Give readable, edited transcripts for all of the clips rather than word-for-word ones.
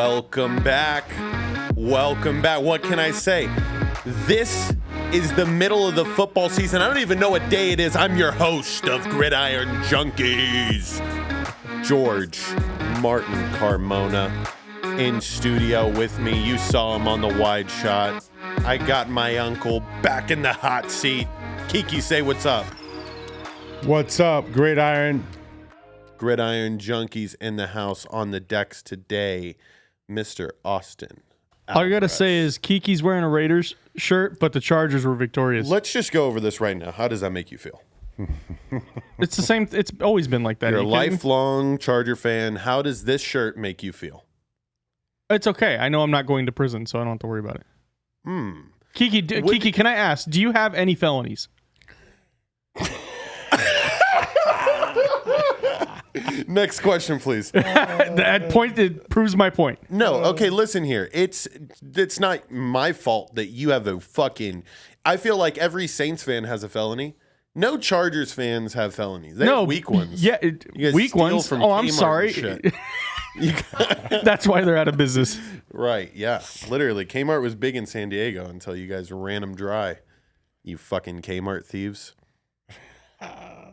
Welcome back. Welcome back. What can I say? This is the middle of the football season. I don't even know what day it is. I'm your host of Gridiron Junkeez, George Martin Carmona, in studio with me. You saw him on the wide shot. I got my uncle back in the hot seat. Kiki, say what's up. What's up, Gridiron? Gridiron Junkeez in the house. On the decks today, Mr. Austin. All you got to say is Kiki's wearing a Raiders shirt, but the Chargers were victorious. Let's just go over this right now. How does that make you feel? It's the same. It's always been like that. You're a lifelong Charger fan. How does this shirt make you feel? It's okay. I know I'm not going to prison, so I don't have to worry about it. Kiki, can I ask, do you have any felonies? Next question, please. That point, it proves my point. No, okay, listen here. It's not my fault that you have a fucking... I feel like every Saints fan has a felony. No Chargers fans have felonies. They have weak ones. Yeah, weak ones. Oh, I'm sorry. That's why they're out of business. Right, yeah. Literally, Kmart was big in San Diego until you guys ran them dry. You fucking Kmart thieves.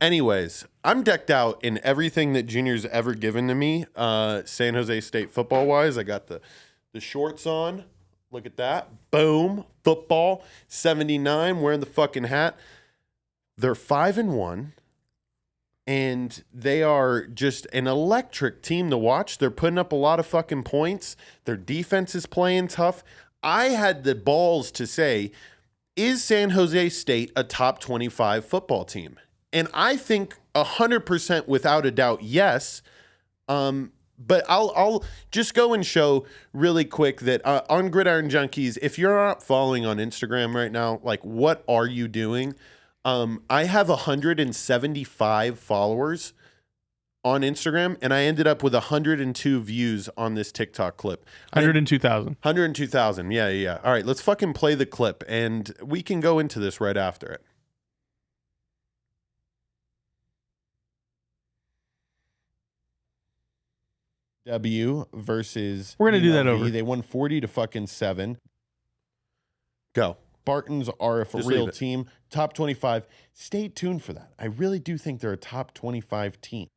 Anyways, I'm decked out in everything that Junior's ever given to me, San Jose State football-wise. I got the shorts on. Look at that. Boom. Football. 79. Wearing the fucking hat. They're 5-1. And they are just an electric team to watch. They're putting up a lot of fucking points. Their defense is playing tough. I had the balls to say, is San Jose State a top 25 football team? And I think 100% without a doubt, yes. But I'll just go and show really quick that on Gridiron Junkeez, if you're not following on Instagram right now, like, what are you doing? I have 175 followers on Instagram, and I ended up with 102 views on this TikTok clip. 102,000. 102,000. Yeah. All right, let's fucking play the clip, and we can go into this right after it. W versus We're gonna do that over. They won 40-7. Go. Spartans are a real team. Top 25. Stay tuned for that. I really do think they're a top 25 team.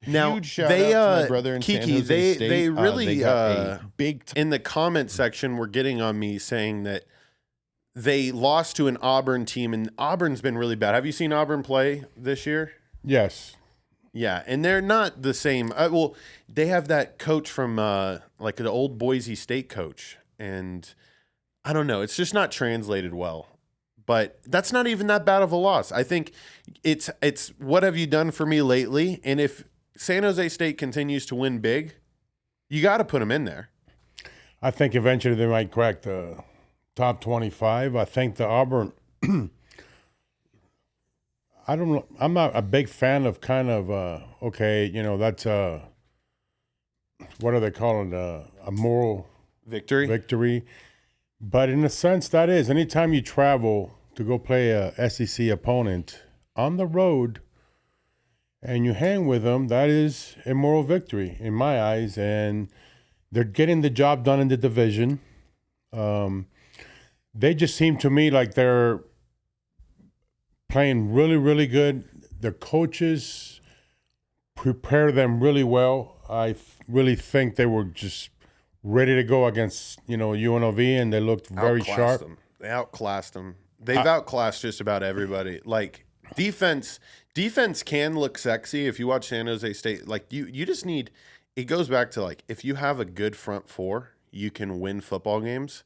Now, huge shout out to my brother in Kiki, San Jose State. they really big in the comment section were getting on me saying that they lost to an Auburn team, and Auburn's been really bad. Have you seen Auburn play this year? Yes. Yeah, and they're not the same. Well, they have that coach from like the old Boise State coach, and I don't know. It's just not translated well. But that's not even that bad of a loss. I think it's what have you done for me lately? And if San Jose State continues to win big, you got to put them in there. I think eventually they might crack the top 25. I think the Auburn... I don't know. I'm not a big fan of kind of, that's what do they call it? A moral victory. But in a sense, that is. Anytime you travel to go play a SEC opponent on the road and you hang with them, that is a moral victory in my eyes. And they're getting the job done in the division. They just seem to me like they're playing really, really good. Their coaches prepare them really well. I really think they were just ready to go against, UNLV, and they looked very sharp. They outclassed them. They've outclassed just about everybody. Like, defense can look sexy if you watch San Jose State. Like, you just need – it goes back to, like, if you have a good front four, you can win football games.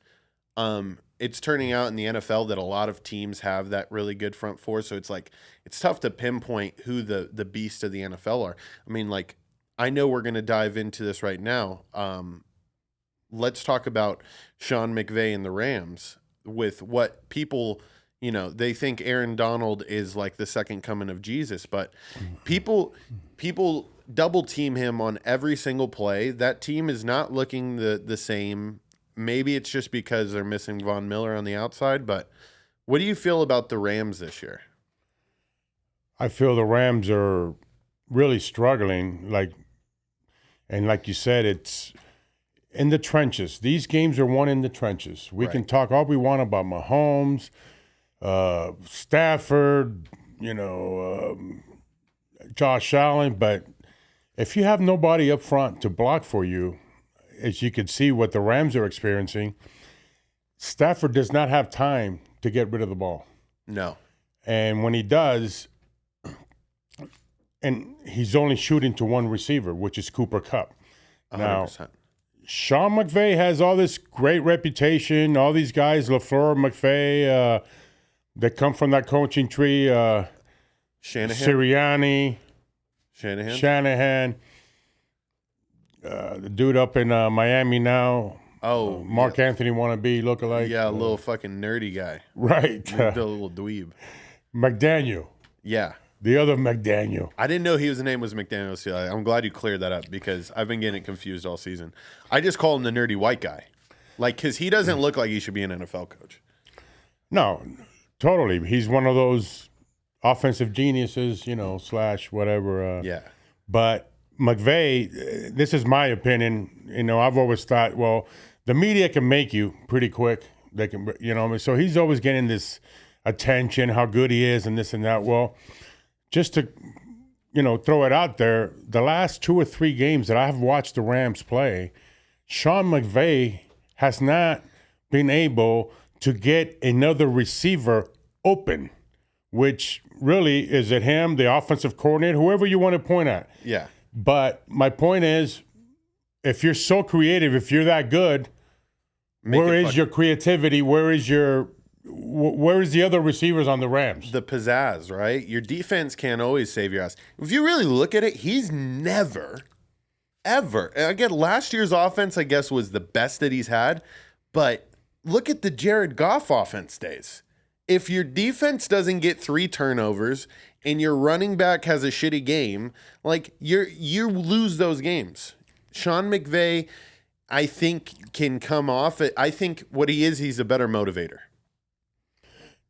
It's turning out in the NFL that a lot of teams have that really good front four. So it's like, it's tough to pinpoint who the beast of the NFL are. I mean, like, I know we're going to dive into this right now. Let's talk about Sean McVay and the Rams with what people, they think Aaron Donald is like the second coming of Jesus, but people double team him on every single play. That team is not looking the same. Maybe it's just because they're missing Von Miller on the outside, but what do you feel about the Rams this year? I feel the Rams are really struggling. Like you said, in the trenches. These games are won in the trenches. We can talk all we want about Mahomes, Stafford, Josh Allen, but if you have nobody up front to block for you, as you can see what the Rams are experiencing, Stafford does not have time to get rid of the ball. No. And when he does, and he's only shooting to one receiver, which is Cooper Kupp. 100%. Now, Sean McVay has all this great reputation, all these guys, LaFleur, McVay, that come from that coaching tree, Shanahan. Shanahan. The dude up in Miami now. Oh, Mark Anthony wannabe lookalike. Yeah, a little fucking nerdy guy. Right. The little dweeb. McDaniel. Yeah. The other McDaniel. I didn't know his name was McDaniel. So I'm glad you cleared that up because I've been getting it confused all season. I just call him the nerdy white guy. Because he doesn't look like he should be an NFL coach. No, totally. He's one of those offensive geniuses, / whatever. Yeah. But McVay, this is my opinion. I've always thought, well, the media can make you pretty quick. They can, so he's always getting this attention, how good he is, and this and that. Well, just to, throw it out there, the last 2 or 3 games that I've watched the Rams play, Sean McVay has not been able to get another receiver open, which really is it him, the offensive coordinator, whoever you want to point at. Yeah. But my point is, if you're so creative, if you're that good, where is your creativity? Where is the other receivers on the Rams? The pizzazz, right? Your defense can't always save your ass. If you really look at it, he's never, ever. And again, last year's offense, I guess, was the best that he's had. But look at the Jared Goff offense days. If your defense doesn't get 3 turnovers and your running back has a shitty game, you lose those games. Sean McVay, I think, can come off it. I think what he is, he's a better motivator.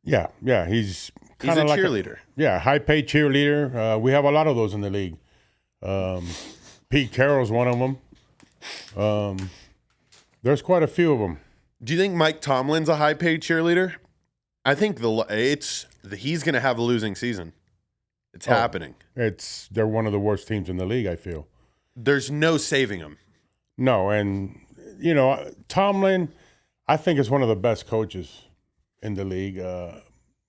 Yeah, he's a like cheerleader. High-paid cheerleader. We have a lot of those in the league. Pete Carroll's one of them. There's quite a few of them. Do you think Mike Tomlin's a high-paid cheerleader? I think he's going to have a losing season. It's happening. They're one of the worst teams in the league, I feel. There's no saving them. No, and Tomlin, I think is one of the best coaches in the league.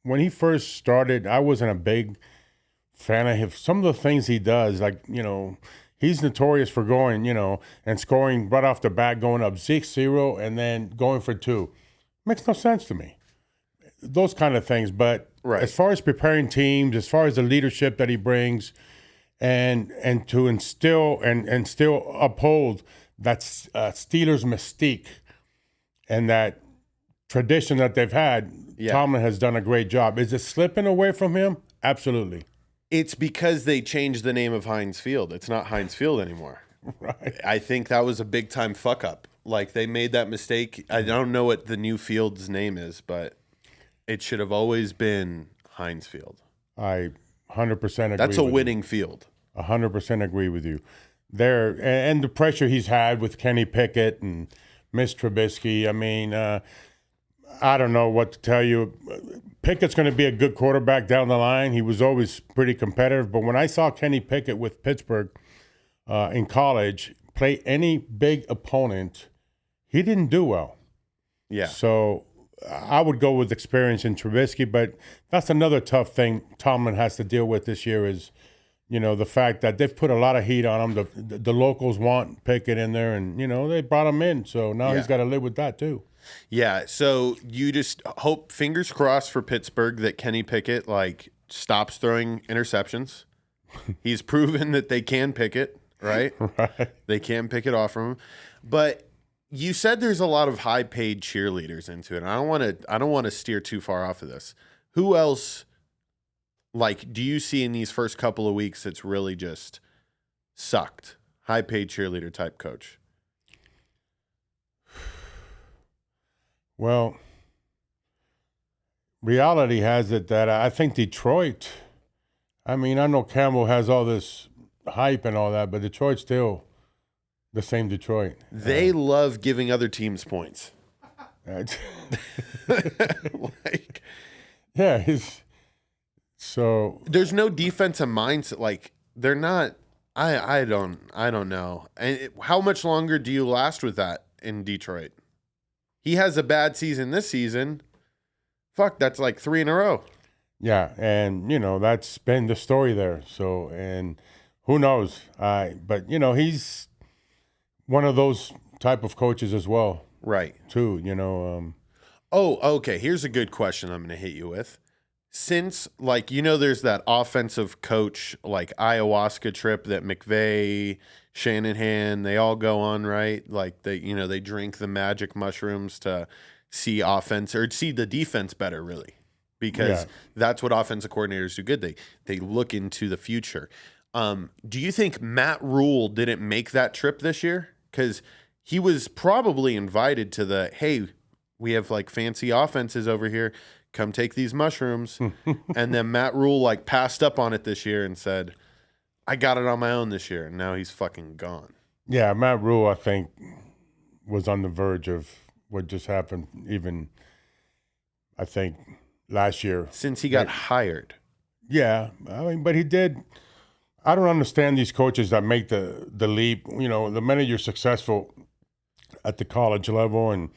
When he first started, I wasn't a big fan of him. Some of the things he does, he's notorious for going, and scoring right off the bat, going up 6-0 and then going for 2. Makes no sense to me. Those kind of things. But as far as preparing teams, as far as the leadership that he brings, and to instill and still uphold that Steelers mystique and that tradition that they've had, Tomlin has done a great job. Is it slipping away from him? Absolutely. It's because they changed the name of Heinz Field. It's not Heinz Field anymore. Right. I think that was a big time fuck up. They made that mistake. I don't know what the new field's name is, but it should have always been Heinz Field. I 100% agree. That's a winning field. 100% agree with you. There, and the pressure he's had with Kenny Pickett and Mitch Trubisky. I mean, I don't know what to tell you. Pickett's going to be a good quarterback down the line. He was always pretty competitive. But when I saw Kenny Pickett with Pittsburgh in college play any big opponent, he didn't do well. Yeah. So I would go with experience in Trubisky, but that's another tough thing Tomlin has to deal with this year is, the fact that they've put a lot of heat on him. The locals want Pickett in there, and, they brought him in. So now he's got to live with that too. Yeah, so you just hope, fingers crossed for Pittsburgh, that Kenny Pickett, stops throwing interceptions. He's proven that they can pick it, right? Right. They can pick it off from him. But you said there's a lot of high-paid cheerleaders into it. And I don't want to steer too far off of this. Who else, do you see in these first couple of weeks that's really just sucked? High-paid cheerleader type coach. Well, reality has it that I think Detroit, I know Campbell has all this hype and all that, but Detroit still The same Detroit. They love giving other teams points. Like, yeah, so there's no defensive mindset. Like they're not. I don't know. And how much longer do you last with that in Detroit? He has a bad season this season. Fuck, that's like 3 in a row. Yeah, and that's been the story there. So, and who knows? But he's one of those type of coaches as well. Right. Too. Oh, okay. Here's a good question I'm going to hit you with. Since, like, there's that offensive coach, like, ayahuasca trip that McVay, Shanahan, they all go on, right? Like, they drink the magic mushrooms to see offense or see the defense better, really. Because that's what offensive coordinators do good. They look into the future. Do you think Matt Rule didn't make that trip this year? Because he was probably invited to the, hey, we have like fancy offenses over here. Come take these mushrooms. And then Matt Rule like passed up on it this year and said, I got it on my own this year. And now he's fucking gone. Yeah, Matt Rule, I think, was on the verge of what just happened even, I think, last year. Since he got hired. Yeah. I mean, but he did. I don't understand these coaches that make the leap. The minute you're successful at the college level, and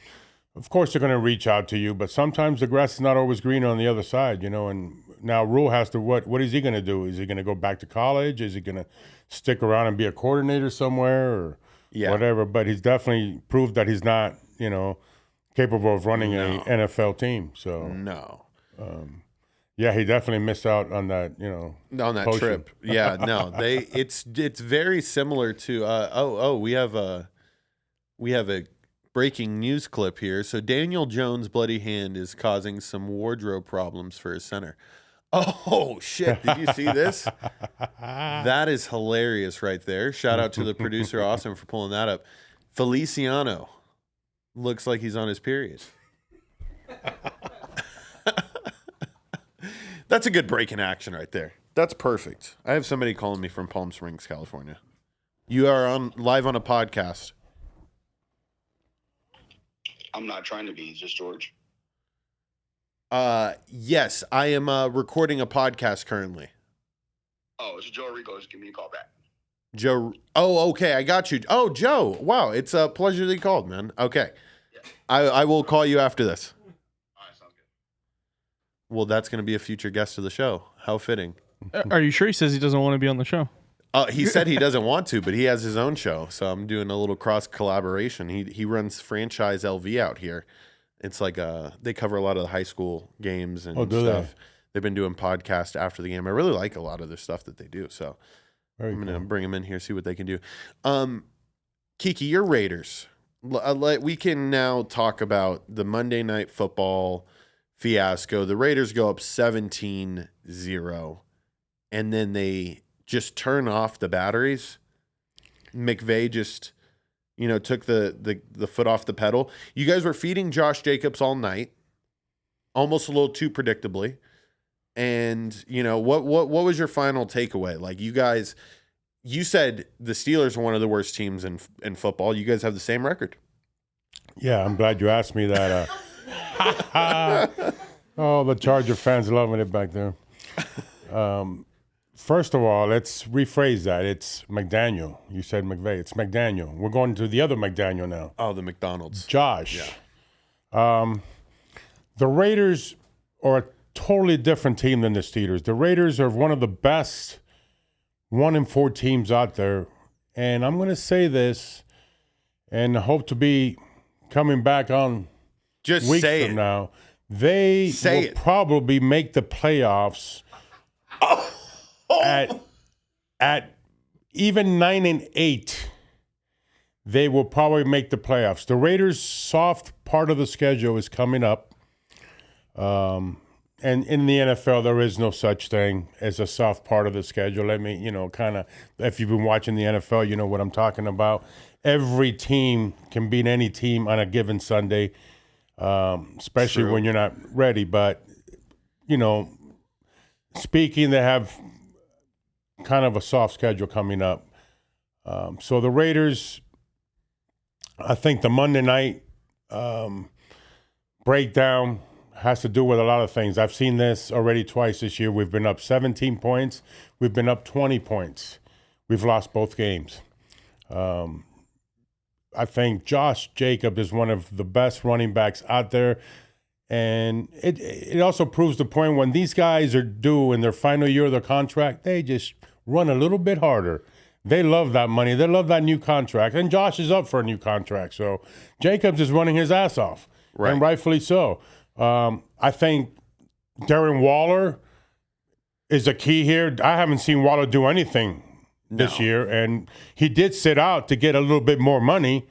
of course they're going to reach out to you, but sometimes the grass is not always green on the other side, and now Rule has to, what is he going to do? Is he going to go back to college? Is he going to stick around and be a coordinator somewhere or whatever? But he's definitely proved that he's not, capable of running an NFL team. So no. Yeah, he definitely missed out on that, on that potion. trip. Yeah, no, it's very similar to we have a breaking news clip here. So Daniel Jones' bloody hand is causing some wardrobe problems for his center. Oh shit, did you see this? That is hilarious right there. Shout out to the producer Austin for pulling that up. Feliciano looks like he's on his period. That's a good break in action right there. That's perfect. I have somebody calling me from Palm Springs, California. You are live on a podcast. I'm not trying to be. Is this George? Yes, I am recording a podcast currently. Oh, it's Joe Rico. Just give me a call back. Joe. Oh, okay. I got you. Oh, Joe. Wow. It's a pleasure that you called, man. Okay. Yeah. I will call you after this. Well, that's going to be a future guest of the show. How fitting. Are you sure? He says he doesn't want to be on the show. He said he doesn't want to, but he has his own show. So I'm doing a little cross collaboration. He runs Franchise LV out here. It's like they cover a lot of the high school games and stuff. They've been doing podcasts after the game. I really like a lot of their stuff that they do. So I'm going to bring them in here, see what they can do. Kiki, your Raiders. We can now talk about the Monday Night Football fiasco. The Raiders go up 17-0, and then they just turn off the batteries. McVay just, took the foot off the pedal. You guys were feeding Josh Jacobs all night, almost a little too predictably. And, what was your final takeaway? Like, you said the Steelers are one of the worst teams in football. You guys have the same record. Yeah, I'm glad you asked me that. Oh, the Charger fans loving it back there. First of all, let's rephrase that. It's McDaniel. You said McVay. It's McDaniel. We're going to the other McDaniel now. Oh, the McDonald's. Josh. Yeah. The Raiders are a totally different team than the Steelers. The Raiders are one of the best 1-4 teams out there. And I'm going to say this and hope to be coming back on just weeks say from it. Now. They will probably make the playoffs at even 9-8. They will probably make the playoffs. The Raiders' soft part of the schedule is coming up. And in the NFL, there is no such thing as a soft part of the schedule. Let me, kind of, if you've been watching the NFL, you know what I'm talking about. Every team can beat any team on a given Sunday. Especially when you're not ready. But, speaking, they have kind of a soft schedule coming up. So the Raiders, I think the Monday night breakdown has to do with a lot of things. I've seen this already twice this year. We've been up 17 points. We've been up 20 points. We've lost both games. I think Josh Jacobs is one of the best running backs out there. And it also proves the point when these guys are due in their final year of their contract, they just run a little bit harder. They love that money. They love that new contract. And Josh is up for a new contract. So Jacobs is running his ass off. Right. And rightfully so. I think Darren Waller is a key here. I haven't seen Waller do anything this year. And he did sit out to get a little bit more money,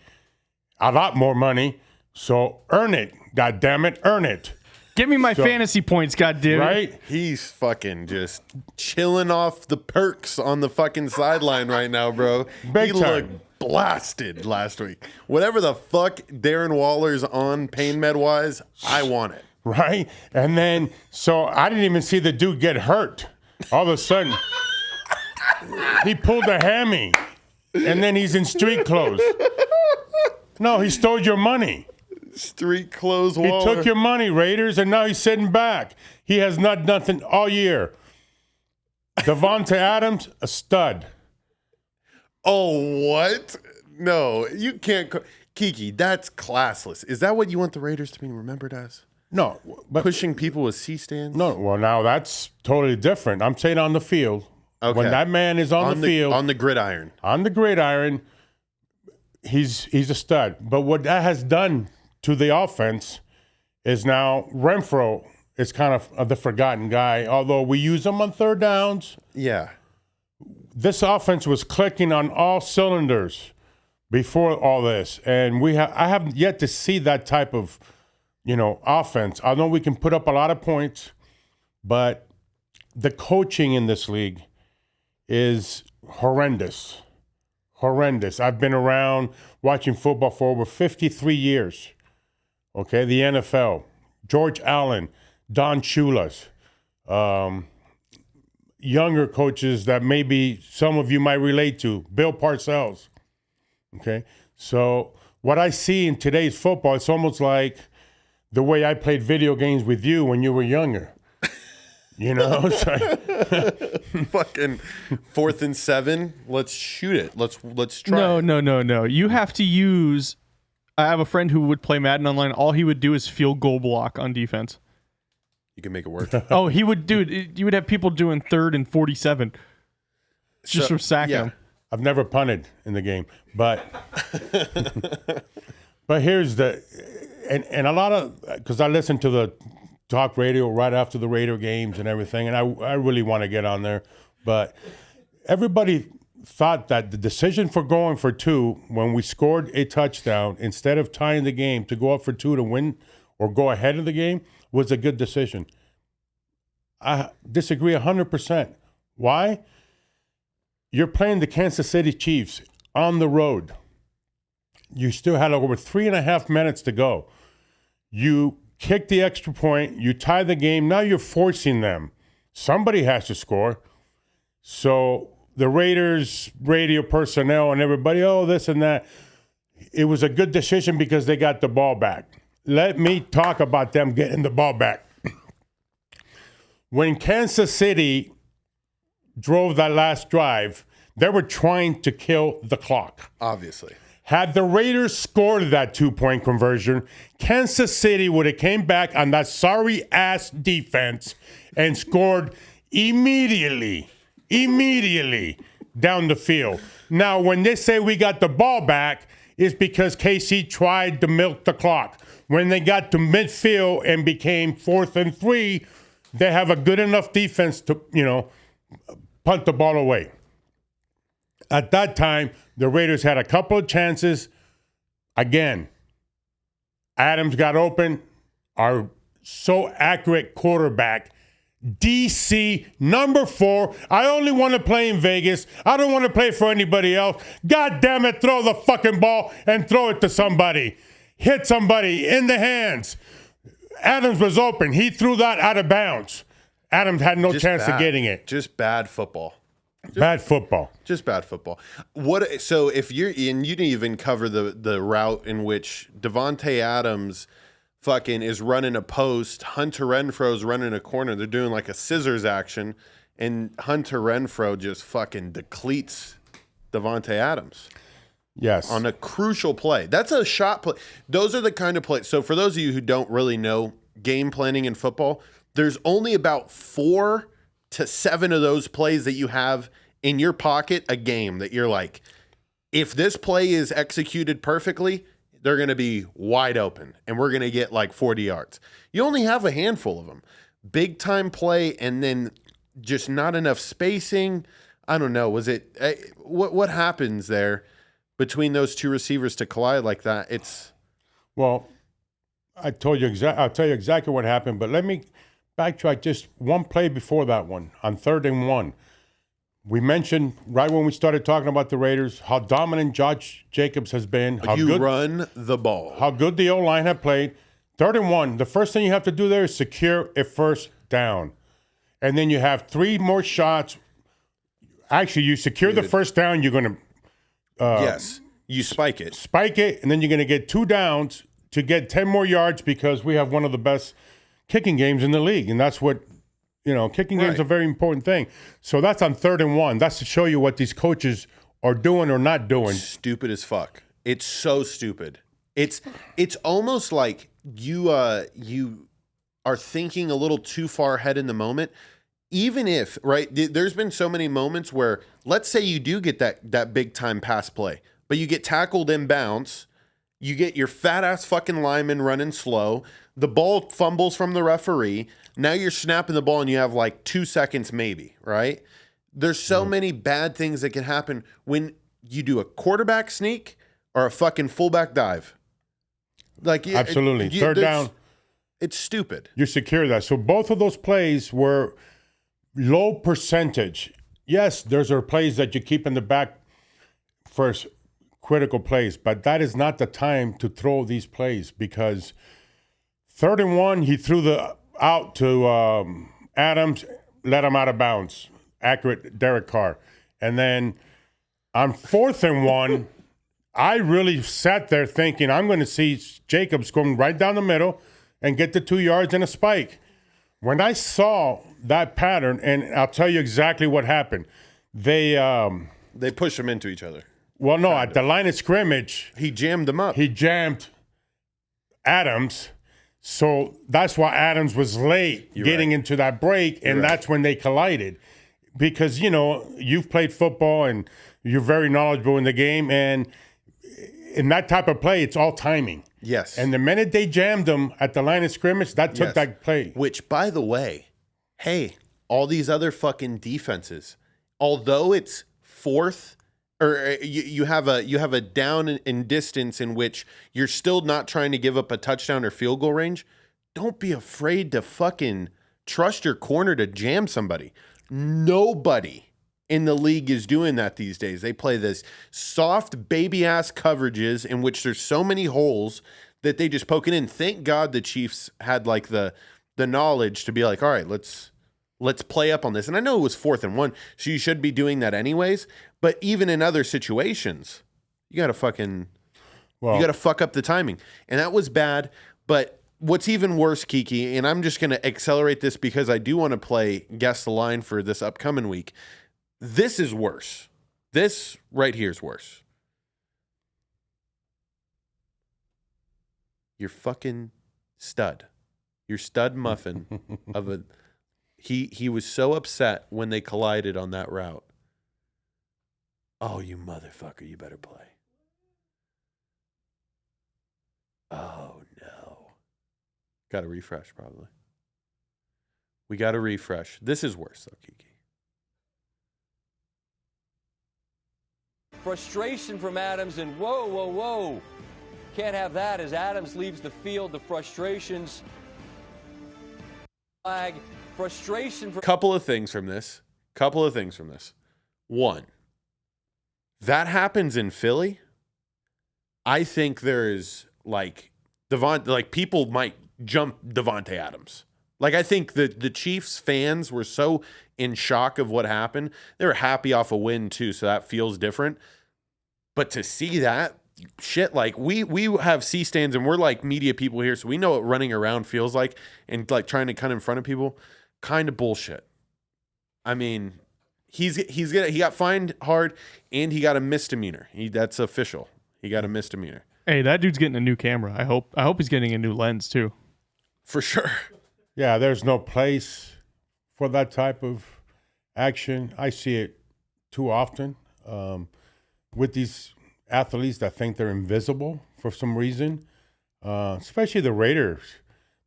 a lot more money. So earn it. God damn it, earn it. Give me my fantasy points, God damn it. Right? He's fucking just chilling off the perks on the fucking sideline right now, bro. Big he time. Looked blasted last week. Whatever the fuck Darren Waller's on pain med wise, I want it. Right? And then, so I didn't even see the dude get hurt. All of a sudden, he pulled a hammy, and then he's in street clothes. No, he stole your money. Street clothes He Waller. took your money, Raiders, and now he's sitting back. He has not done nothing all year. Devontae Adams, a stud. Oh, what? No, you can't. Kiki, that's classless. Is that what you want the Raiders to be remembered as? No, but Pushing people with C-stands? no. Well, now that's totally different. I'm saying on the field. Okay. When that man is on the field, on the gridiron. he's a stud. But what that has done to the offense is now Renfro is kind of the forgotten guy, although we use him on third downs. Yeah. This offense was clicking on all cylinders before all this, and I haven't yet to see that type of, offense. I know we can put up a lot of points, but the coaching in this league is horrendous. Horrendous. I've been around watching football for over 53 years. Okay, the NFL, George Allen, Don Chulas, younger coaches that maybe some of you might relate to, Bill Parcells. Okay, so what I see in today's football, it's almost like the way I played video games with you when you were younger. It's like Fucking 4th and 7. Let's shoot it. Let's try. No. You have to use. I have a friend who would play Madden online. All he would do is field goal block on defense. You can make it work. Oh, he would, dude. You would have people doing 3rd and 47 just from sacking him. I've never punted in the game, but but here's and a lot of, because I listen to the talk radio right after the Raider games and everything, and I really want to get on there, but everybody thought that the decision for going for 2 when we scored a touchdown instead of tying the game to go up for 2 to win or go ahead of the game was a good decision. I disagree 100%. Why? You're playing the Kansas City Chiefs on the road. You still had over 3.5 minutes to go. You kick the extra point, you tie the game, now you're forcing them. Somebody has to score. So the Raiders radio personnel and everybody, this and that, it was a good decision because they got the ball back. Let me talk about them getting the ball back. When Kansas City drove that last drive, they were trying to kill the clock. Obviously. Had the Raiders scored that 2-point conversion, Kansas City would have came back on that sorry-ass defense and scored immediately down the field. Now, when they say we got the ball back, it's because KC tried to milk the clock. When they got to midfield and became 4th and 3, they have a good enough defense to, punt the ball away. At that time, the Raiders had a couple of chances. Again, Adams got open. Our so accurate quarterback, DC number 4. I only want to play in Vegas. I don't want to play for anybody else. God damn it, throw the fucking ball and throw it to somebody. Hit somebody in the hands. Adams was open. He threw that out of bounds. Adams had no chance of getting it. Just bad football. Bad football. Just bad football. What? So if you're and you didn't even cover the route in which Devontae Adams fucking is running a post, Hunter Renfro's running a corner. They're doing like a scissors action, and Hunter Renfro just fucking depletes Devontae Adams. Yes. On a crucial play. That's a shot play. Those are the kind of plays. So for those of you who don't really know game planning in football, there's only about 4 to 7 of those plays that you have in your pocket a game that you're like, if this play is executed perfectly, they're going to be wide open and we're going to get like 40 yards. You only have a handful of them. Big time play and then just not enough spacing. I don't know. Was it what happens there between those two receivers to collide like that? Well, I'll tell you exactly what happened, but let me backtrack just one play before that one on 3rd and 1. We mentioned right when we started talking about the Raiders how dominant Josh Jacobs has been. How you good, run the ball. How good the O-line have played. 3rd and 1, the first thing you have to do there is secure a first down. And then you have 3 more shots. Actually, you secure the first down, you're going to yes, you spike it. Spike it, and then you're going to get 2 downs to get 10 more yards because we have one of the best kicking games in the league. And that's what, kicking games are a very important thing. So that's on 3rd and 1. That's to show you what these coaches are doing or not doing. Stupid as fuck. It's so stupid. It's almost like you are thinking a little too far ahead in the moment. Even if, right, there's been so many moments where, let's say you do get that big time pass play, but you get tackled in bounds, you get your fat ass fucking lineman running slow, the ball fumbles from the referee, now you're snapping the ball and you have like 2 seconds maybe, right? There's so many bad things that can happen when you do a quarterback sneak or a fucking fullback dive. Like absolutely. 3rd down. It's stupid. You secure that. So both of those plays were low percentage. Yes, those are plays that you keep in the back for critical plays, but that is not the time to throw these plays because 3rd and 1, he threw out to Adams, let him out of bounds. Accurate Derek Carr. And then on 4th and 1, I really sat there thinking I'm going to see Jacobs going right down the middle and get the 2 yards and a spike. When I saw that pattern, and I'll tell you exactly what happened. They push them into each other. Well, no, at the line of scrimmage. He jammed them up. He jammed Adams. So that's why Adams was late getting into that break, and that's when they collided. Because, you've played football, and you're very knowledgeable in the game, and in that type of play, it's all timing. Yes. And the minute they jammed them at the line of scrimmage, that took that play. Which, by the way, hey, all these other fucking defenses, although it's 4th, or you have a down in distance in which you're still not trying to give up a touchdown or field goal range, don't be afraid to fucking trust your corner to jam somebody. Nobody in the league is doing that these days. They play this soft baby-ass coverages in which there's so many holes that they just poke it in. Thank God the Chiefs had like the knowledge to be like, all right, let's play up on this. And I know it was 4th and 1, so you should be doing that anyways. But even in other situations, you got to fuck up the timing. And that was bad. But what's even worse, Kiki, and I'm just going to accelerate this because I do want to play Guess the Line for this upcoming week. This is worse. This right here is worse. Your fucking stud. Your stud muffin of a... He was so upset when they collided on that route. Oh, you motherfucker, you better play. Oh, no. Got to refresh, probably. We got to refresh. This is worse, though, Kiki. Frustration from Adams, and whoa. Can't have that as Adams leaves the field. The frustrations. Flag. Frustration. Couple of things from this. One, that happens in Philly. I think there is people might jump Devontae Adams. Like, I think the Chiefs fans were so in shock of what happened. They were happy off a win, too, so that feels different. But to see that shit, like, we have C-stands, and we're, like, media people here, so we know what running around feels like and, like, trying to cut in front of people. Kind of bullshit. I mean, he got fined hard, and he got a misdemeanor. That's official. He got a misdemeanor. Hey, that dude's getting a new camera. I hope he's getting a new lens, too. For sure. Yeah, there's no place for that type of action. I see it too often with these athletes that think they're invisible for some reason, especially the Raiders.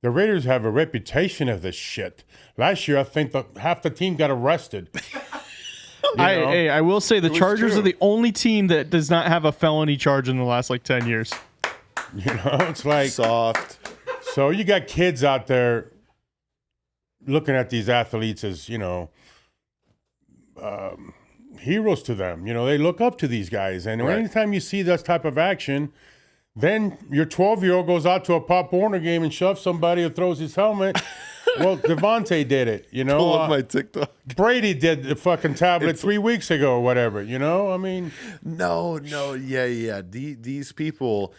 The Raiders have a reputation of this shit. Last year, I think half the team got arrested. I will say the Chargers true. are the only team that does not have a felony charge in the last, 10 years. It's like... Soft. So you got kids out there looking at these athletes as, heroes to them. They look up to these guys. And anytime you see that type of action, then your 12-year-old goes out to a Pop Warner game and shoves somebody or throws his helmet. Well, Devontae did it, Pull up my TikTok. Brady did the fucking tablet 3 weeks ago or whatever, I mean. No, yeah. These people,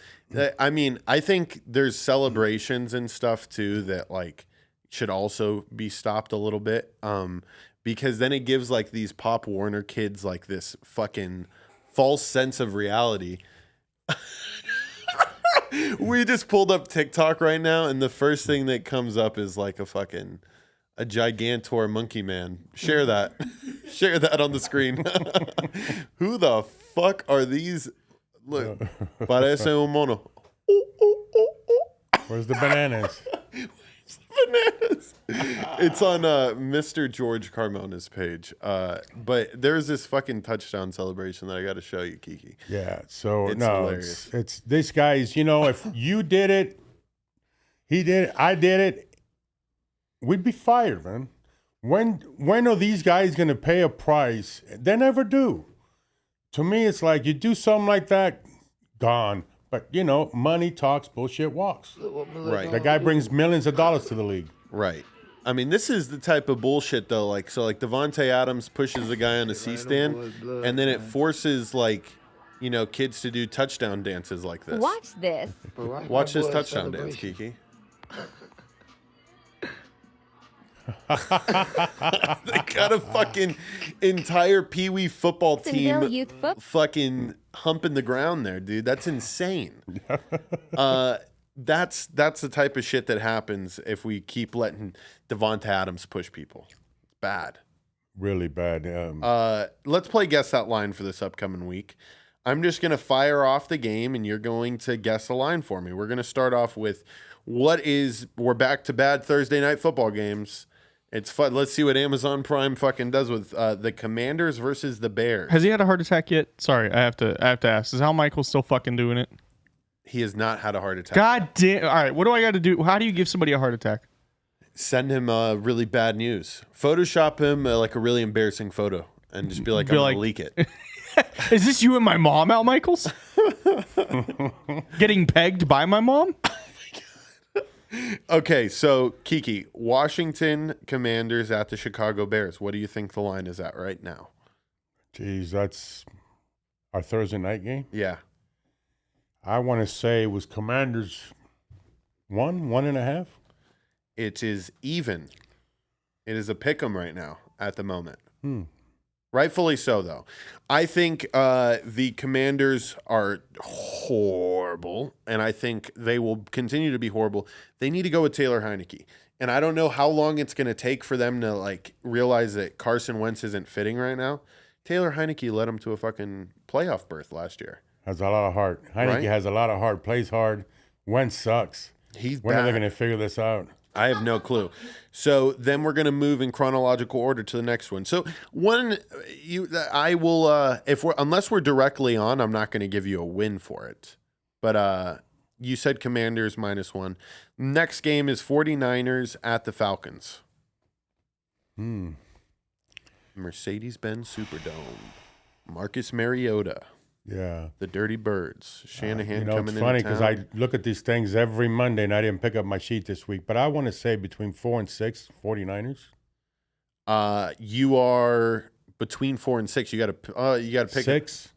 I mean, I think there's celebrations and stuff too that like should also be stopped a little bit, because then it gives like these Pop Warner kids like this fucking false sense of reality. We just pulled up TikTok right now, and the first thing that comes up is like a Gigantor monkey man. Share that. Share that on the screen. Who the fuck are these? Look, parece un mono. Where's the bananas? Bananas. It's on Mr. George Carmona's page. But there's this fucking touchdown celebration that I got to show you, Kiki. Yeah. So It's no, hilarious. it's this guy's. If you did it, he did it, I did it, we'd be fired, man. When are these guys gonna pay a price? They never do. To me, it's like you do something like that, gone. But money talks, bullshit walks. Right. The guy brings millions of dollars to the league. Right. I mean, this is the type of bullshit though. Like Devontae Adams pushes a guy on a C-stand, and then it forces kids to do touchdown dances like this. Watch this. Watch this touchdown dance, Kiki. They got a fucking entire Pee Wee football team fucking humping the ground there, dude. That's insane. That's the type of shit that happens if we keep letting Devontae Adams push people. Bad. Really bad. Let's play Guess That Line for this upcoming week. I'm just going to fire off the game, and you're going to guess a line for me. We're going to start off with we're back to bad Thursday night football games. It's fun. Let's see what Amazon Prime fucking does with the Commanders versus the Bears. Has he had a heart attack yet? Sorry, I have to ask. Is Al Michaels still fucking doing it? He has not had a heart attack. God damn. All right, what do I got to do? How do you give somebody a heart attack? Send him really bad news. Photoshop him like a really embarrassing photo and just be like, I'm going to leak it. Is this you and my mom, Al Michaels? Getting pegged by my mom? Okay, so Kiki, Washington Commanders at the Chicago Bears. What do you think the line is at right now? Jeez, that's our Thursday night game? Yeah. I want to say it was Commanders 1.5. It is even. It is a pick 'em right now at the moment. Rightfully so, though. I think the Commanders are horrible, and I think they will continue to be horrible. They need to go with Taylor Heineke. And I don't know how long it's going to take for them to realize that Carson Wentz isn't fitting right now. Taylor Heineke led them to a fucking playoff berth last year. Has a lot of heart. Heineke has a lot of heart, plays hard. Wentz sucks. When are they going to figure this out? I have no clue. So then we're going to move in chronological order to the next one. So unless we're directly on, I'm not going to give you a win for it. But you said Commanders -1. Next game is 49ers at the Falcons. Mercedes-Benz Superdome. Marcus Mariota. Yeah. The Dirty Birds. Shanahan It's coming funny into because town. I look at these things every Monday, and I didn't pick up my sheet this week. But I want to say between 4 and 6, 49ers. You are between 4 and 6. You got to pick 6.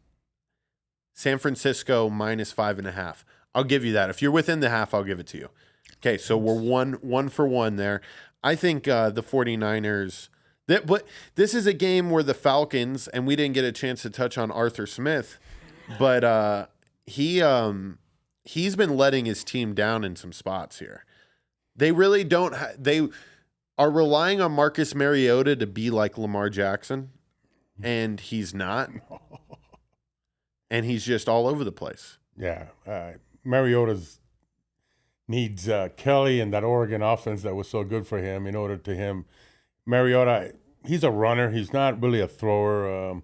San Francisco -5.5. I'll give you that. If you're within the half, I'll give it to you. Okay, so we're one for one there. I think the 49ers. But this is a game where the Falcons, and we didn't get a chance to touch on Arthur Smith, but he's been letting his team down in some spots here. They really don't. They are relying on Marcus Mariota to be like Lamar Jackson, and he's not. And he's just all over the place. Yeah. Mariota's needs Kelly and that Oregon offense that was so good for him in order to him. Mariota, he's a runner. He's not really a thrower.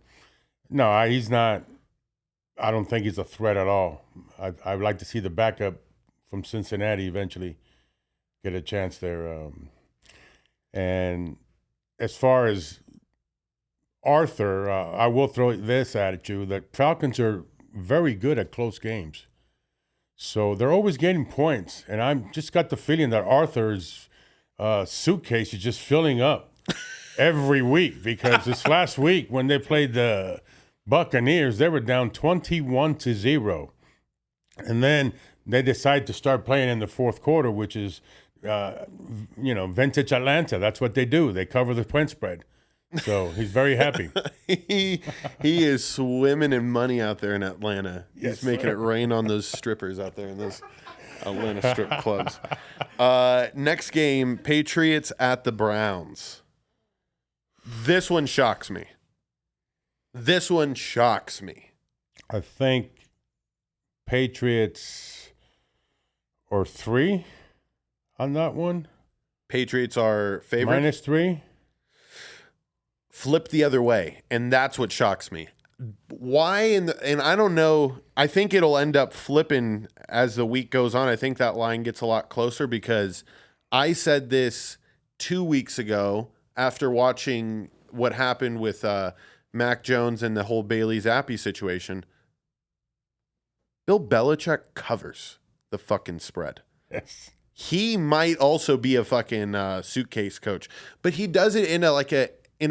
No, he's not. I don't think he's a threat at all. I'd like to see the backup from Cincinnati eventually get a chance there. And as far as Arthur, I will throw this at you, that Falcons are very good at close games. So they're always getting points. And I'm just got the feeling that Arthur's suitcase is just filling up every week, because this last week when they played the Buccaneers, they were down 21-0. And then they decide to start playing in the fourth quarter, which is, vintage Atlanta. That's what they do. They cover the point spread. So he's very happy. He is swimming in money out there in Atlanta. He's making it rain on those strippers out there in those Atlanta strip clubs. Next game, Patriots at the Browns. This one shocks me. I think Patriots are 3 on that one. Patriots are favored. -3. Flip the other way, and that's what shocks me. Why? And I don't know. I think it'll end up flipping as the week goes on. I think that line gets a lot closer, because I said this 2 weeks ago after watching what happened with Mac Jones and the whole Bailey Zappi situation. Bill Belichick covers the fucking spread. Yes. He might also be a fucking suitcase coach, but he does it in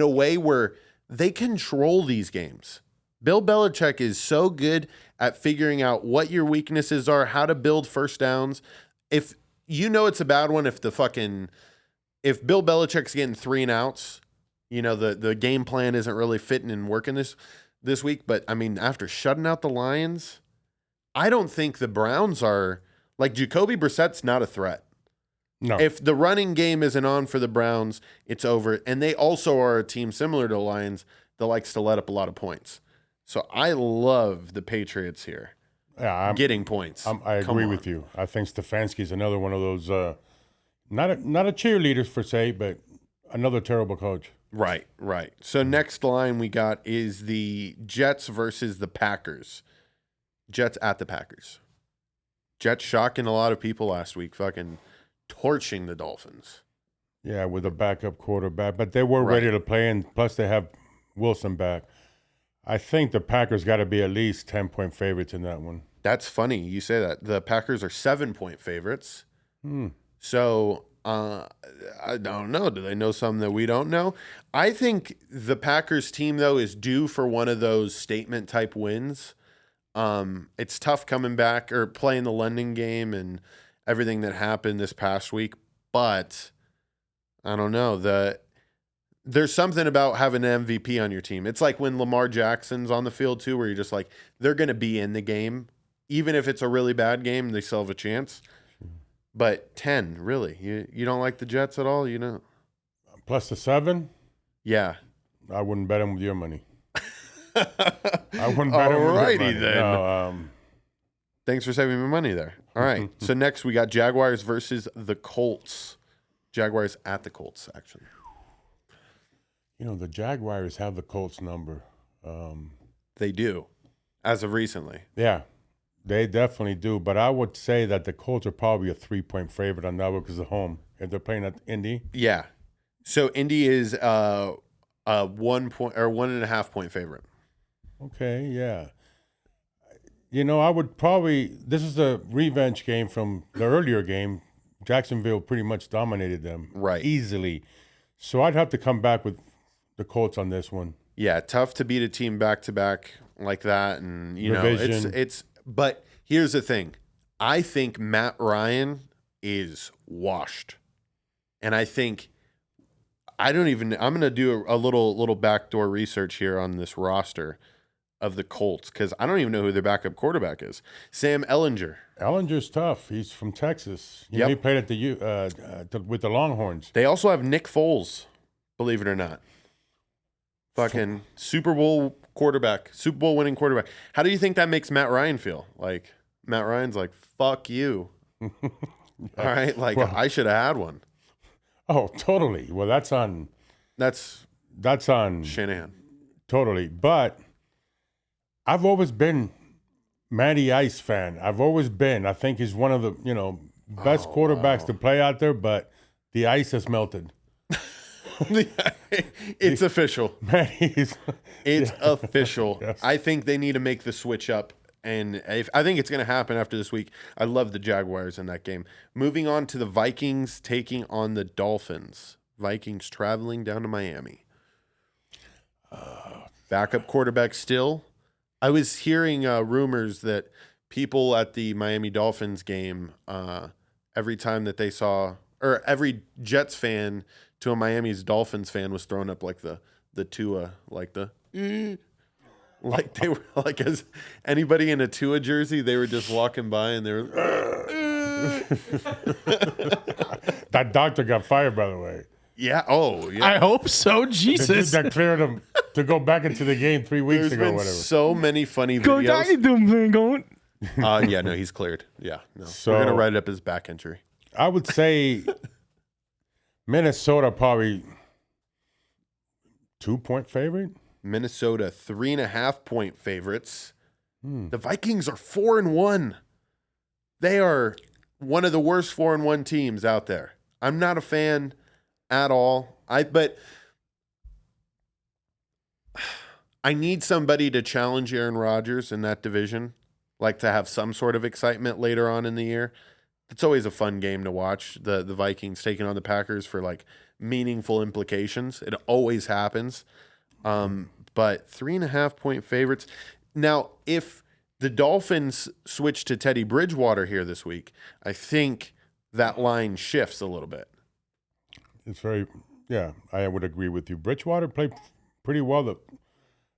a way where they control these games. Bill Belichick is so good at figuring out what your weaknesses are, how to build first downs. If you know it's a bad one, if Bill Belichick's getting 3 and outs, the game plan isn't really fitting and working this week. But I mean, after shutting out the Lions, I don't think the Browns are like Jacoby Brissett's not a threat. No. If the running game isn't on for the Browns, it's over. And they also are a team similar to the Lions that likes to let up a lot of points. So I love the Patriots here. Yeah, getting points. I agree with you. I think Stefanski's another one of those, not a cheerleader per se, but another terrible coach. Right. So next line we got is the Jets versus the Packers. Jets at the Packers. Jets shocking a lot of people last week, fucking torching the Dolphins. Yeah, with a backup quarterback, but they were ready to play, and plus they have Wilson back. I think the Packers got to be at least 10-point favorites in that one. That's funny you say that. The Packers are 7-point favorites. So I don't know. Do they know something that we don't know? I think the Packers team, though, is due for one of those statement type wins. It's tough coming back or playing the London game and everything that happened this past week, but I don't know. There's something about having an MVP on your team. It's like when Lamar Jackson's on the field too, where you're just like, they're going to be in the game. Even if it's a really bad game, they still have a chance. But 10, really? You don't like the Jets at all? Plus the 7? Yeah. I wouldn't bet them with your money. I wouldn't bet them with your money. Then. No, Thanks for saving me money there. All right. So next we got Jaguars versus the Colts. Jaguars at the Colts, actually. The Jaguars have the Colts number. They do, as of recently. Yeah, they definitely do. But I would say that the Colts are probably a 3-point favorite on that one because of home. If they're playing at Indy. Yeah. So Indy is a 1 point or 1.5 point favorite. Okay, yeah. I would probably. This is a revenge game from the earlier game. Jacksonville pretty much dominated them easily. So I'd have to come back with the Colts on this one. Yeah, tough to beat a team back to back like that, and Revision. it's. But here's the thing: I think Matt Ryan is washed, and I think I'm going to do a little backdoor research here on this roster of the Colts because I don't even know who their backup quarterback is. Sam Ehlinger. Ehlinger's tough. He's from Texas. He played at with the Longhorns. They also have Nick Foles, believe it or not. Fucking Super Bowl winning quarterback. How do you think that makes Matt Ryan feel? Like Matt Ryan's like, fuck you. All right, like I should have had one. Oh, totally. Well, that's on Shanahan. Totally. But I've always been Matty Ice fan. I think he's one of the, best quarterbacks to play out there, but the ice has melted. It's official. It's official. Yes. I think they need to make the switch up. And I think it's going to happen after this week. I love the Jaguars in that game. Moving on to the Vikings taking on the Dolphins. Vikings traveling down to Miami. Backup quarterback still. I was hearing rumors that people at the Miami Dolphins game, every time that they saw, or every Jets fan to a Miami's Dolphins fan was throwing up like the Tua, like the... Like they were like as anybody in a Tua jersey, they were just walking by and they were. That doctor got fired, by the way. Yeah. Oh, yeah. I hope so. Jesus. That cleared him to go back into the game 3 weeks There's ago. been Whatever. so many funny Go videos. Yeah, no, he's cleared. Yeah, no. So, we're gonna write up his back injury. I would say Minnesota probably 2-point favorite. Minnesota 3.5-point favorites. The Vikings are 4-1. They are one of the worst 4-1 teams out there. I'm not a fan at all. But I need somebody to challenge Aaron Rodgers in that division, like to have some sort of excitement later on in the year. It's always a fun game to watch. The Vikings taking on the Packers for like meaningful implications. It always happens. But 3.5-point favorites. Now, if the Dolphins switch to Teddy Bridgewater here this week, I think that line shifts a little bit. I would agree with you. Bridgewater played pretty well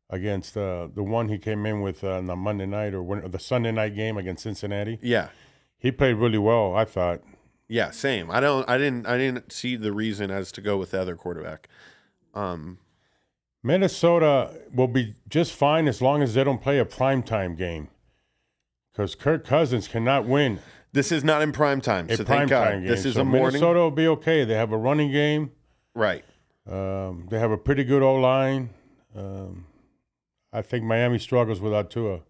against the one he came in with on the Monday night or the Sunday night game against Cincinnati. Yeah. He played really well, I thought. Yeah, same. I didn't see the reason as to go with the other quarterback. Minnesota will be just fine as long as they don't play a primetime game. Because Kirk Cousins cannot win. This is not in prime time, so thank God. Game. This is a morning. Minnesota will be okay. They have a running game. Right. They have a pretty good O-line. I think Miami struggles without Tua.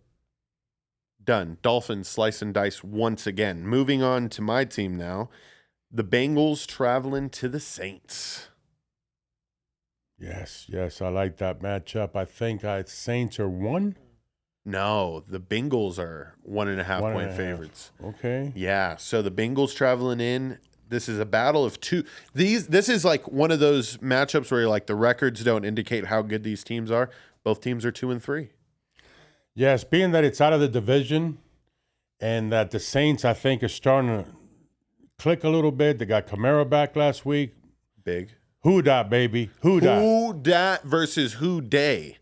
Done. Dolphins slice and dice once again. Moving on to my team now. The Bengals traveling to the Saints. Yes, I like that matchup. I think Saints are 1. No, the Bengals are 1.5-point favorites. Okay. Yeah, so the Bengals traveling in. This is a battle of two. This is like one of those matchups where you're like the records don't indicate how good these teams are. Both teams are 2-3. Yes, being that it's out of the division and that the Saints, I think, are starting to click a little bit. They got Kamara back last week. Big. Who dat, baby? Who dat? Who dat versus who day.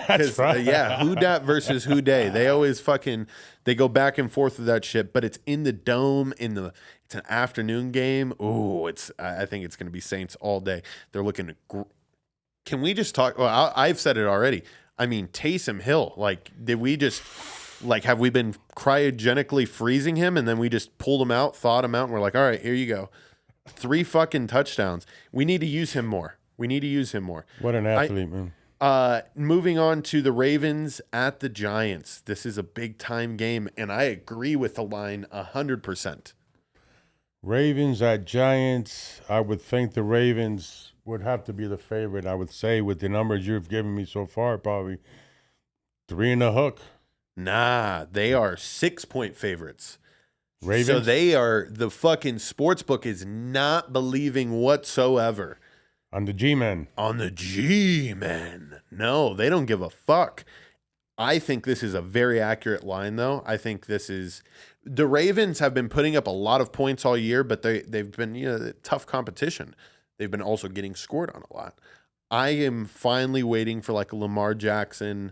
That's right. Yeah, who dat versus who day. They always they go back and forth with that shit, but it's in the dome, it's an afternoon game. Ooh, I think it's going to be Saints all day. They're looking can we just talk? Well, I've said it already. I mean, Taysom Hill, did we just, have we been cryogenically freezing him and then we just pulled him out, thawed him out, and we're like, all right, here you go. 3 fucking touchdowns. We need to use him more. What an athlete, man. Moving on to the Ravens at the Giants. This is a big time game, and I agree with the line 100%. Ravens at Giants. I would think the Ravens would have to be the favorite. I would say with the numbers you've given me so far, probably 3 and a hook. Nah, they are 6-point favorites. Ravens? So they are, the fucking sports book is not believing whatsoever. On the G-Men. On the G-Men. No, they don't give a fuck. I think this is a very accurate line, though. I think this is, the Ravens have been putting up a lot of points all year, but they've been, tough competition. They've been also getting scored on a lot. I am finally waiting for like a Lamar Jackson,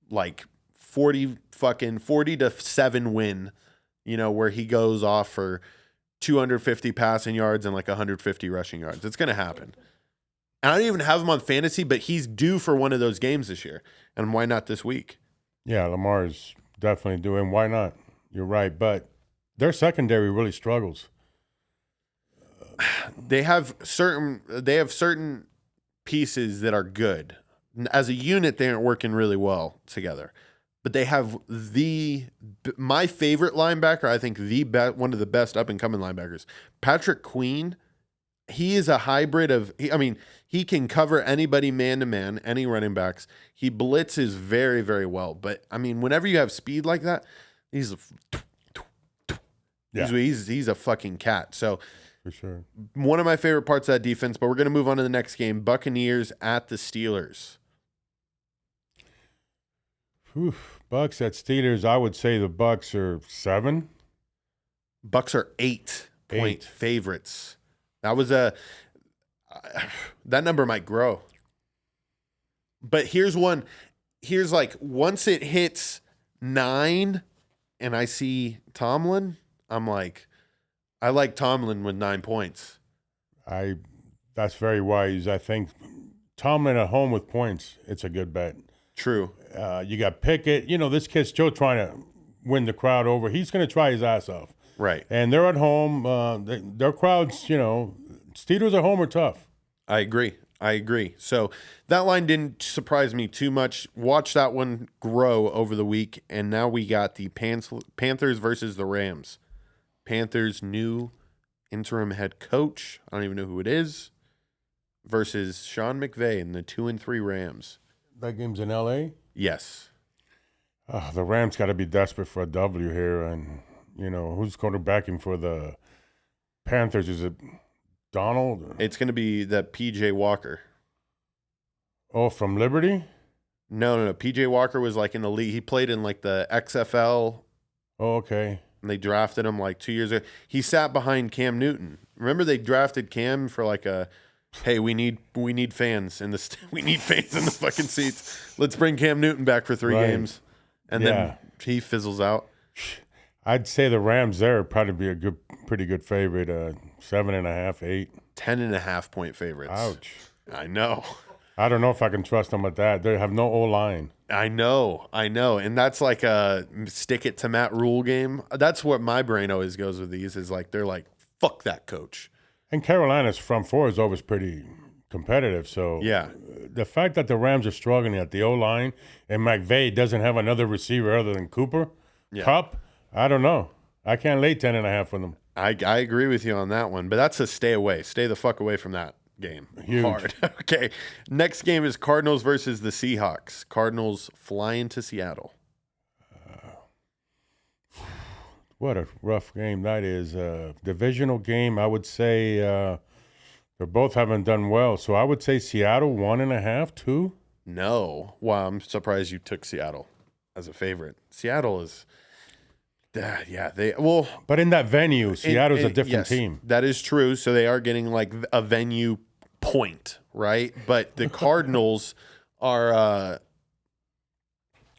like 40 to 7 win, where he goes off for 250 passing yards and like 150 rushing yards. It's going to happen. And I don't even have him on fantasy, but he's due for one of those games this year. And why not this week? Yeah, Lamar is definitely doing. Why not? You're right. But their secondary really struggles. They have certain pieces that are good. As a unit, they aren't working really well together. But they have my favorite linebacker, I think one of the best up-and-coming linebackers, Patrick Queen. He is a hybrid of, he can cover anybody man-to-man, any running backs. He blitzes very, very well. But, whenever you have speed like that, he's a fucking cat. So, for sure, one of my favorite parts of that defense, but we're going to move on to the next game. Buccaneers at the Steelers. Whew. Bucks at Steelers, I would say the Bucks are 7. Bucks are 8-point favorites. That was that number might grow. But here's like once it hits 9 and I see Tomlin, I'm like, I like Tomlin with 9 points. That's very wise. I think Tomlin at home with points, it's a good bet. True. You got Pickett. This kid's still trying to win the crowd over. He's going to try his ass off. Right. And they're at home. Their crowds, Steelers at home are tough. I agree. So that line didn't surprise me too much. Watch that one grow over the week. And now we got the Panthers versus the Rams. Panthers' new interim head coach, I don't even know who it is, versus Sean McVay and the 2-3 Rams. That game's in L.A.? Yes. The Rams got to be desperate for a W here. And, who's quarterbacking for the Panthers? Is it Donald? It's going to be the P.J. Walker. Oh, from Liberty? No. P.J. Walker was like in the league. He played in like the XFL. Oh, okay. And they drafted him like 2 years ago. He sat behind Cam Newton. Remember they drafted Cam for like hey, we need fans in the we need fans in the fucking seats. Let's bring Cam Newton back for 3 games, and then he fizzles out. I'd say the Rams there would probably be pretty good favorite. 7.5, 8, 10.5-point favorites. Ouch! I know. I don't know if I can trust them with that. They have no O-line. I know, and that's like a stick it to Matt Rule game. That's what my brain always goes with these. Is like they're like fuck that coach. And Carolina's front four is always pretty competitive. So yeah, the fact that the Rams are struggling at the O-line and McVay doesn't have another receiver other than Cooper, Kupp, I don't know. I can't lay 10.5 for them. I agree with you on that one, but that's a stay away. Stay the fuck away from that game. Huge. Hard. Okay, next game is Cardinals versus the Seahawks. Cardinals flying to Seattle. What a rough game that is. Divisional game, I would say they both haven't done well. So I would say Seattle 1.5, 2. No. Wow, I'm surprised you took Seattle as a favorite. Seattle is, But in that venue, Seattle's a different team. That is true. So they are getting like a venue point, right? But the Cardinals are.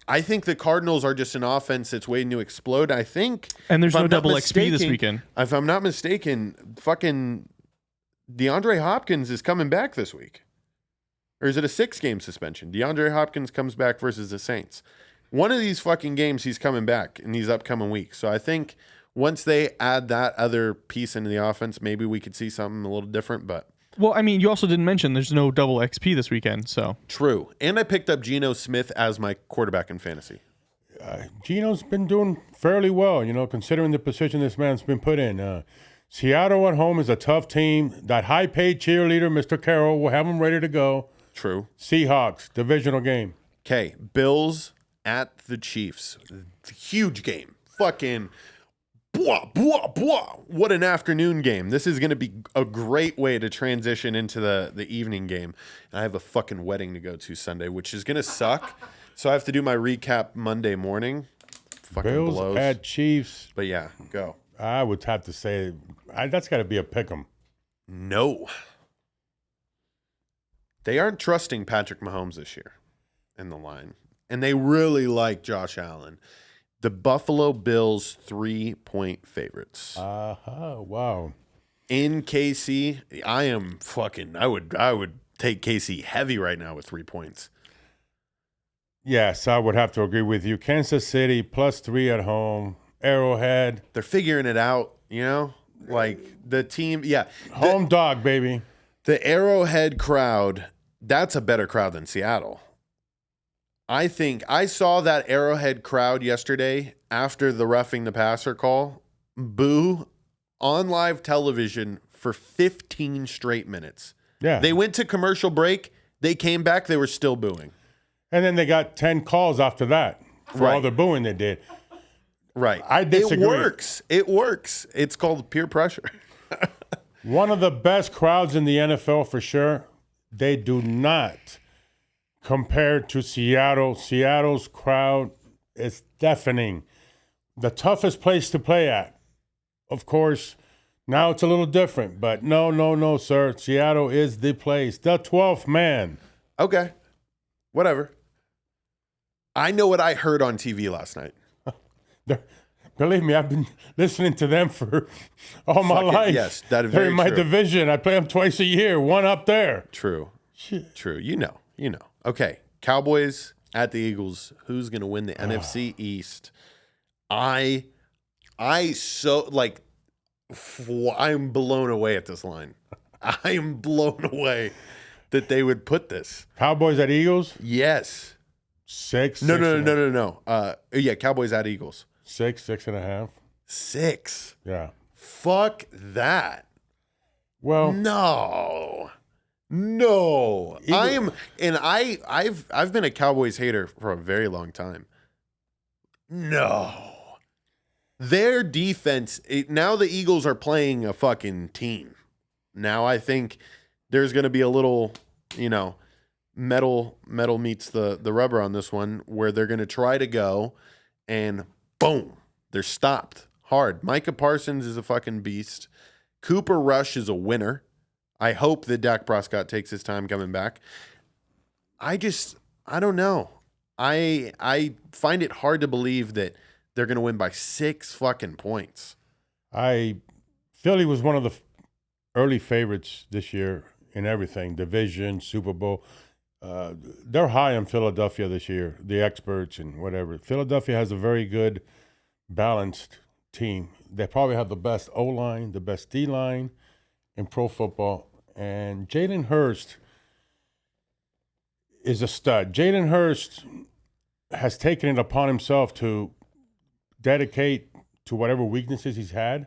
I think the Cardinals are just an offense that's waiting to explode. I think, and there's no double XP this weekend. If I'm not mistaken, fucking DeAndre Hopkins is coming back this week, or is it a 6-game suspension? DeAndre Hopkins comes back versus the Saints. One of these fucking games, he's coming back in these upcoming weeks. So I think once they add that other piece into the offense, maybe we could see something a little different. But well, I mean, you also didn't mention there's no double XP this weekend, so true. And I picked up Geno Smith as my quarterback in fantasy. Geno's been doing fairly well, considering the position this man's been put in. Seattle at home is a tough team. That high-paid cheerleader, Mr. Carroll, will have them ready to go. True. Seahawks, divisional game. Okay, Bills at the Chiefs. Huge game. Fucking blah, blah, blah. What an afternoon game. This is going to be a great way to transition into the evening game. I have a fucking wedding to go to Sunday, which is going to suck. So I have to do my recap Monday morning. Fucking Bills blows. at Chiefs. But yeah, go. I would have to say that's got to be a pick 'em. No. They aren't trusting Patrick Mahomes this year in the line. And they really like Josh Allen. The Buffalo Bills 3-point favorites. Wow. In KC, I would take KC heavy right now with 3 points. Yes, I would have to agree with you. Kansas City +3 at home. Arrowhead. They're figuring it out, you know? Like the team, yeah. Home dog, baby. The Arrowhead crowd, that's a better crowd than Seattle. I think I saw that Arrowhead crowd yesterday after the roughing the passer call boo on live television for 15 straight minutes. Yeah. They went to commercial break. They came back. They were still booing. And then they got 10 calls after that for all the booing they did. Right. I disagree. It works. It's called peer pressure. One of the best crowds in the NFL for sure. They do not compare to Seattle. Seattle's crowd is deafening. The toughest place to play at. Of course, now it's a little different, but no, sir. Seattle is the place. The 12th man. Okay. Whatever. I know what I heard on TV last night. Believe me, I've been listening to them for all my life. Yes, that is They're very in my true. division. I play them twice a year, one up there. True. Shit. True. You know. Okay. Cowboys at the Eagles. Who's going to win the NFC East? I'm blown away at this line. I am blown away that they would put this. Cowboys at Eagles? Yes. 6. No. Yeah, Cowboys at Eagles. 6.5. 6. Yeah. Fuck that. Well, No. I've been a Cowboys hater for a very long time. No. Their defense, now the Eagles are playing a fucking team. Now I think there's going to be a little, metal meets the rubber on this one, where they're going to try to go and boom, they're stopped hard. Micah Parsons is a fucking beast. Cooper Rush is a winner. I hope that Dak Prescott takes his time coming back. I don't know. I find it hard to believe that they're going to win by 6 fucking points. Philly was one of the early favorites this year in everything, division, Super Bowl. They're high on Philadelphia this year, the experts and whatever. Philadelphia has a very good, balanced team. They probably have the best O-line, the best D-line in pro football. And Jalen Hurst is a stud. Jalen Hurst has taken it upon himself to dedicate to whatever weaknesses he's had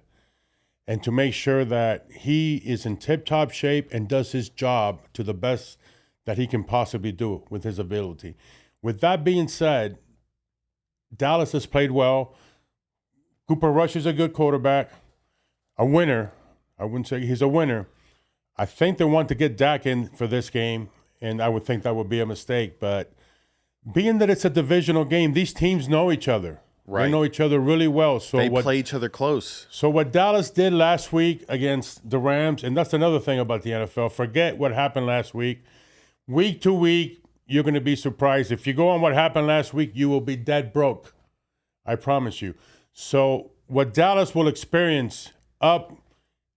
and to make sure that he is in tip-top shape and does his job to the best that he can possibly do with his ability. With that being said, Dallas has played well. Cooper Rush is a good quarterback, a winner. I wouldn't say he's a winner. I think they want to get Dak in for this game, and I would think that would be a mistake. But being that it's a divisional game, these teams know each other. Right. They know each other really well. So they play each other close. So what Dallas did last week against the Rams, and that's another thing about the NFL, forget what happened last week. Week to week, you're going to be surprised. If you go on what happened last week, you will be dead broke. I promise you. So what Dallas will experience up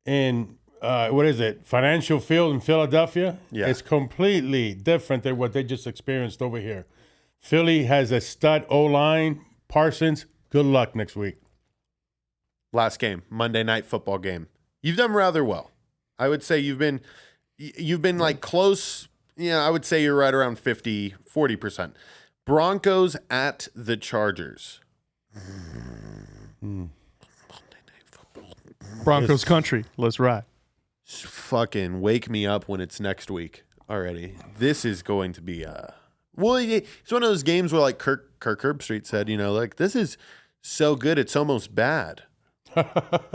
in Financial Field in Philadelphia, it's completely different than what they just experienced over here. Philly has a stud O-line. Parsons, good luck next week. Last game, Monday Night Football game. You've done rather well. I would say you've been like close. I would say you're right around 40%. Broncos at the Chargers. Broncos country. Let's ride. Fucking wake me up when it's next week already. This is going to be Well, it's one of those games where, like Kirk Herbstreit said, like, this is so good, it's almost bad.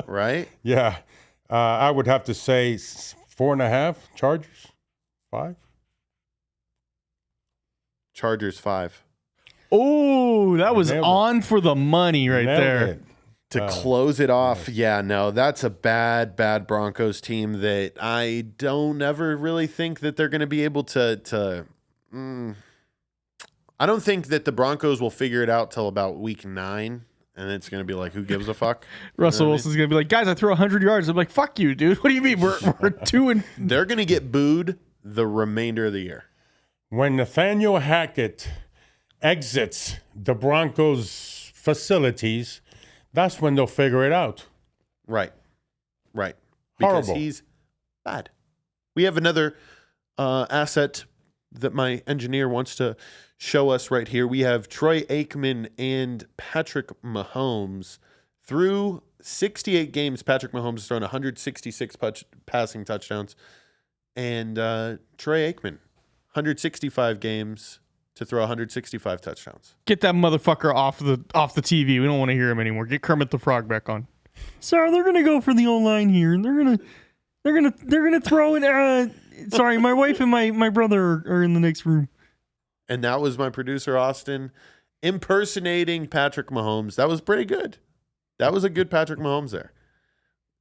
Right? Yeah. I would have to say 4.5. Chargers, 5. Chargers 5. Oh, that was Nailed it. on for the money right Nailed there. it. To close it off, yeah, no, that's a bad Broncos team that I don't ever really think that they're going to be able to I don't think that the Broncos will figure it out till about week 9, and it's going to be like, who gives a fuck? Russell Wilson's going to be like, guys, I threw 100 yards. I'm like, fuck you, dude. What do you mean? We're 2 and... They're going to get booed the remainder of the year. When Nathaniel Hackett exits the Broncos facilities, that's when they'll figure it out. Right. Because Horrible. he's bad. We have another asset that my engineer wants to show us right here. We have Troy Aikman and Patrick Mahomes. Through 68 games, Patrick Mahomes has thrown 166 passing touchdowns. And Troy Aikman, 165 games to throw 165 touchdowns. Get that motherfucker off the TV. We don't want to hear him anymore. Get Kermit the Frog back on. Sorry, they're gonna go for the O-line here, and they're gonna throw it. Sorry, my wife and my brother are in the next room. And that was my producer Austin impersonating Patrick Mahomes. That was pretty good. That was a good Patrick Mahomes there.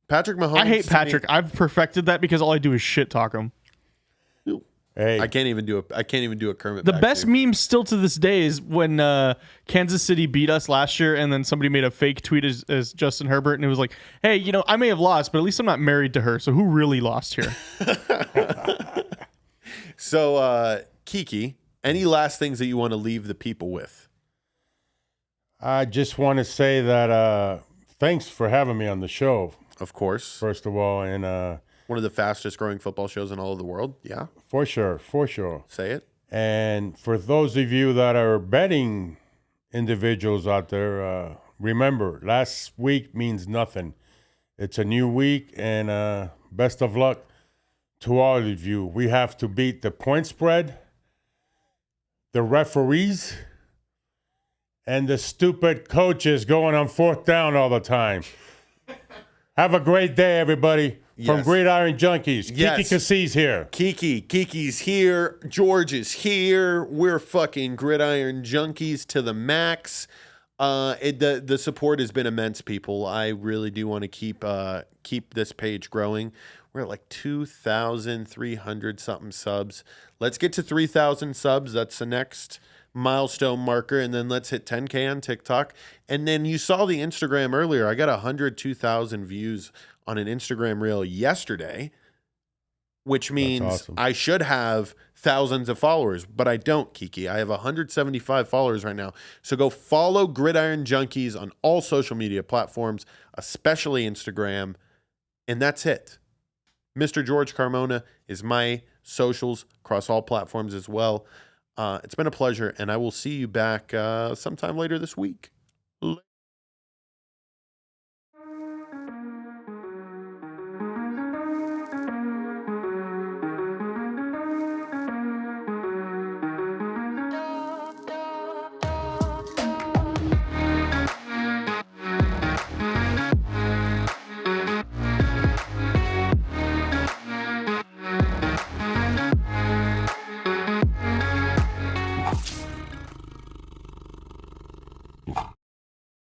Patrick Mahomes. I hate Patrick. I've perfected that because all I do is shit talk him. Hey, I can't even do a Kermit. The back best there. meme still to this day is when Kansas City beat us last year, and then somebody made a fake tweet as Justin Herbert, and it was like, "Hey, I may have lost, but at least I'm not married to her. So who really lost here?" So, Kiki, any last things that you want to leave the people with? I just want to say that thanks for having me on the show, Of course, first of all, and one of the fastest growing football shows in all of the world. Yeah, for sure. say it. And for those of you that are betting individuals out there, remember, last week means nothing. It's a new week, and best of luck to all of you. We have to beat the point spread, the referees, and the stupid coaches going on 4th down all the time. Have a great day, everybody. From Yes. Gridiron Junkeez, Yes. Kiki Cassie's here. Kiki's here. George is here. We're fucking Gridiron Junkies to the max. The support has been immense, people. I really do want to keep this page growing. We're at like 2,300 something subs. Let's get to 3,000 subs. That's the next milestone marker, and then let's hit 10K on TikTok. And then you saw the Instagram earlier. I got 102,000 views on an Instagram reel yesterday, which means awesome. I should have thousands of followers, but I don't, Kiki. I have 175 followers right now. So go follow Gridiron Junkeez on all social media platforms, especially Instagram, and that's it. Mr. George Carmona is my socials across all platforms as well. It's been a pleasure, and I will see you back sometime later this week.